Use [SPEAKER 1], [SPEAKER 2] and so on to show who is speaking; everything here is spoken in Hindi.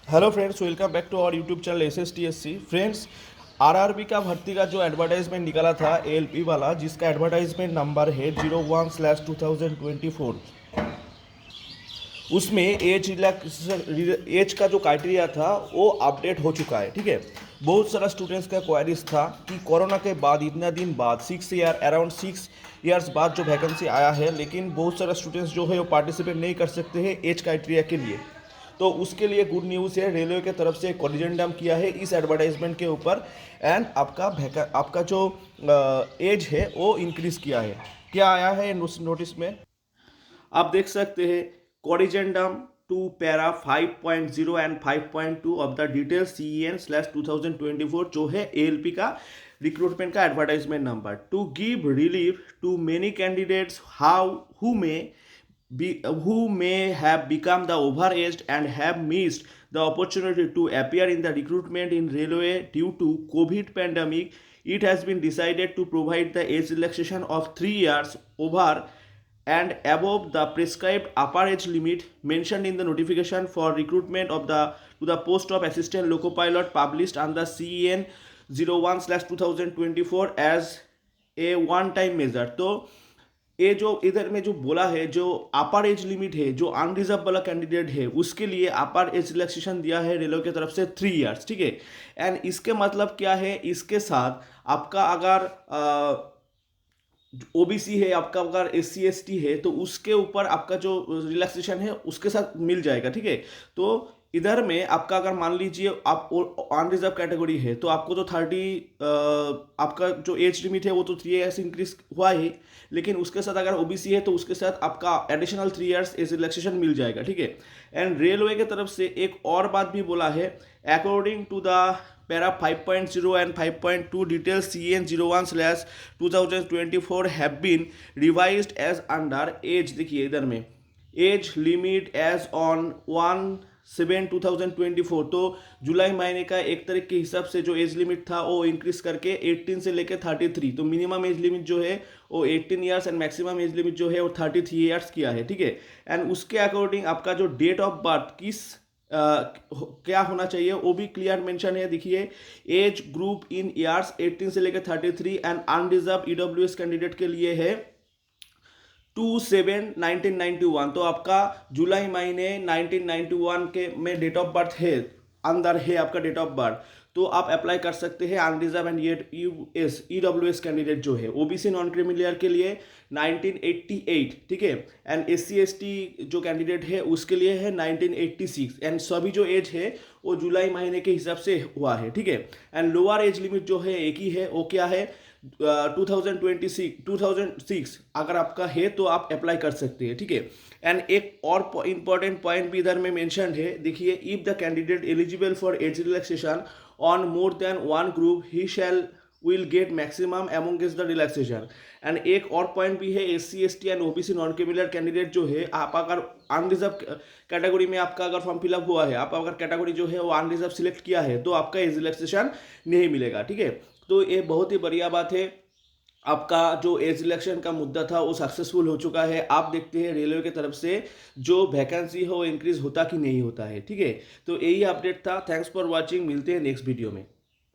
[SPEAKER 1] Hello friends, welcome back to our YouTube channel SSTSC। Friends, RRB का भर्ती का जो एडवर्टाइजमेंट निकला था ALP वाला, जिसका एडवर्टाइजमेंट नंबर है 01/2024, उसमें एज का जो क्राइटेरिया था वो अपडेट हो चुका है। ठीक है, बहुत सारा स्टूडेंट्स का क्वारीज था कि कोरोना के बाद इतना दिन बाद 6 ईयर अराउंड 6 ईयर्स बाद जो वैकेंसी आया है, लेकिन बहुत सारा स्टूडेंट्स जो है वो पार्टिसिपेट नहीं कर सकते हैं एज क्राइटेरिया के लिए। तो उसके लिए गुड न्यूज़ है, रेलवे की तरफ से कोरिजेंडम किया है इस एडवर्टाइजमेंट के ऊपर। एंड आपका जो एज है वो इंक्रीज़ किया है। क्या आया है नोटिस में, आप देख सकते हैं। Corrigendum to para 5.0 and 5.2 of the detail CEN/2024, जो है ALP का रिक्रूटमेंट का advertisement number, to give relief to many candidates who may have become the overaged and have missed the opportunity to appear in the recruitment in railway due to COVID pandemic. It has been decided to provide the age relaxation of 3 years over and above the prescribed upper age limit mentioned in the notification for recruitment of the to the post of assistant loco pilot published under CEN 01/2024 as a one time measure। तो ये जो इधर में जो बोला है, जो अपर एज लिमिट है, जो अनरिजर्व वाला कैंडिडेट है, उसके लिए अपर एज रिलैक्सेशन दिया है रेलवे की तरफ से 3 ईयर्स। ठीक है, एंड इसके मतलब क्या है, इसके साथ आपका अगर OBC है, आपका अगर SC ST है, तो उसके ऊपर आपका जो रिलैक्सेशन है उसके साथ मिल जाएगा। ठीक है, तो इधर में आपका अगर मान लीजिए आप अनरिजर्व कैटेगरी है, तो आपको तो 30 आपका जो एज लिमिट है वो तो 3 ईयर्स इंक्रीज हुआ है, लेकिन उसके साथ अगर OBC है तो उसके साथ आपका एडिशनल 3 ईयर्स एज रिलैक्सेशन मिल जाएगा। ठीक है, एंड रेलवे की तरफ से एक और बात भी बोला है, according to the para 5.0 and 5.2 details CN 01/2024 have been revised as under age। देखिए इधर में एज लिमिट एज ऑन 1/7/2024, तो जुलाई महीने का 1 तारीख के हिसाब से जो एज लिमिट था वो इंक्रीज करके 18 से लेकर 33, तो मिनिमम एज लिमिट जो है वो 18 years and maximum age limit जो है वो 33 ईयर्स किया है। ठीक है, एंड उसके अकॉर्डिंग आपका जो डेट ऑफ बर्थ क्या होना चाहिए वो भी क्लियर मेंशन है। देखिए, एज ग्रुप इन ईयर्स 18 से लेकर 33 एंड अनरिजर्व EWS कैंडिडेट के लिए है 2/7/1991, तो आपका जुलाई महीने 1991 के में डेट ऑफ बर्थ है, अंदर है आपका डेट ऑफ बर्थ, तो आप अप्लाई कर सकते हैं अनरिजर्व एंड EWS कैंडिडेट जो है। OBC नॉन क्रीमिलियर के लिए 1988। ठीक है, एंड SC ST जो कैंडिडेट है उसके लिए है 1986, एंड सभी जो एज है वो जुलाई महीने के हिसाब से हुआ है। ठीक है, एंड लोअर एज लिमिट जो है एक ही है, वो क्या है 2006 अगर आपका है तो आप अप्लाई कर सकते हैं। ठीक है, एंड एक और इंपॉर्टेंट पॉइंट भी इधर में मेंशन है। देखिए, if the candidate eligible for age relaxation on more than one group he shell will get maximum amongst the relaxation. And एक और पॉइंट भी है, SC ST and OBC non creamy layer candidate जो है, आप अगर अनरिजर्व कैटेगरी में आपका अगर फॉर्म फिलअप हुआ है, आप अगर कैटेगरी जो है वो अनरिजर्व सिलेक्ट किया है, तो आपका एज रिलैक्सेशन नहीं मिलेगा। ठीक है, तो ये बहुत ही बढ़िया बात है, आपका जो एज रिलैक्सेशन का मुद्दा था वो सक्सेसफुल हो चुका है। आप देखते हैं रेलवे की तरफ से जो वैकेंसी हो इंक्रीज होता कि नहीं होता है। ठीक है, तो यही अपडेट था। थैंक्स फॉर वॉचिंग, मिलते हैं नेक्स्ट वीडियो में।